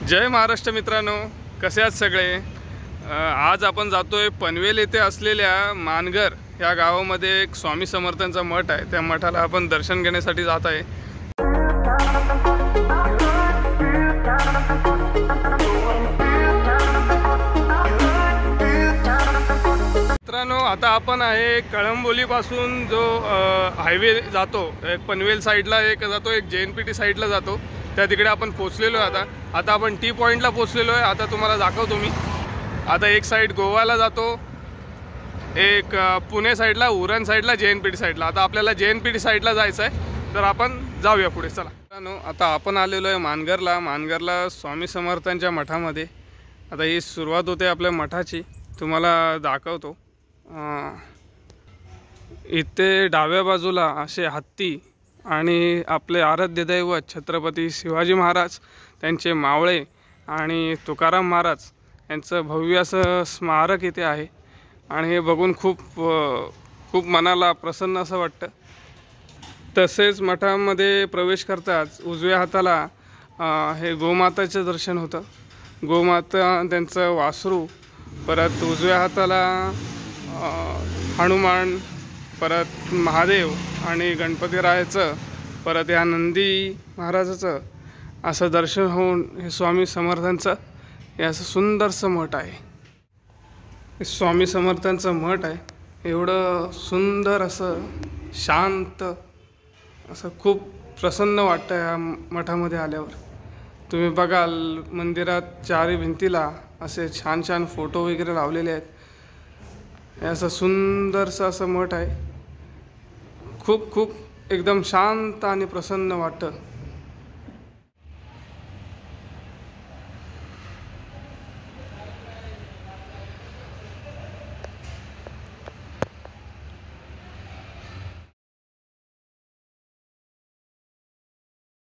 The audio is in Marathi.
जय महाराष्ट्र मित्रांनो, कसे आहात सगळे। आज आपण जातोय पनवेल येथे असलेल्या मानगर या गावामध्ये एक स्वामी समर्थांचा मठ आहे। त्या मठाला आपण दर्शन घेण्यासाठी जात आहे। मित्रांनो, आता आपण आहे कळंबोलीपासून जो हायवे जातो, एक पनवेल साईडला एक जातो, एक JNPT साईडला जातो, त्या तिकडे आपण पोहोचलेलो आहे। आता आपण टी पॉइंटला पोहोचलेलो आहे। आता तुम्हाला दाखवतो मी। आता एक साईड गोवाला जातो, एक पुणे साईडला, उरण साईडला, JNPT साईडला। आता आपल्याला JNPT साईडला जायचं आहे, तर आपण जाऊया पुढे। चला, आता आपण आलेलो आहे मानगरला स्वामी समर्थांच्या मठामध्ये। आता ही सुरुवात होते आपल्या मठाची, तुम्हाला दाखवतो। इथे डाव्या बाजूला असे हत्ती आणि आपले आराध्य दैवत छत्रपती शिवाजी महाराज, त्यांचे मावळे आणि तुकाराम महाराज यांचं भव्य असं स्मारक इथे आहे। आणि हे बघून खूप मनाला प्रसन्न असं वाटतं। तसेच मठामध्ये प्रवेश करताच उजव्या हाताला हे गोमाताचं दर्शन होतं। गोमाता, त्यांचं वासरू, परत उजव्या हाताला हनुमान, परत महादेव आणि गणपतीरायाचं, परत या नंदी महाराजाचं असं दर्शन होऊन हे स्वामी समर्थांचं हे असं सुंदरसं मठ आहे। हे स्वामी समर्थांचं मठ आहे। एवढं सुंदर असं शांत असं खूप प्रसन्न वाटतं या मठामध्ये आल्यावर। तुम्ही बघाल मंदिरात चारी भिंतीला असे छान छान फोटो वगैरे लावलेले आहेत। हे असं सुंदरसं असं मठ आहे। खूप एकदम शांत आणि प्रसन्न वाटतं।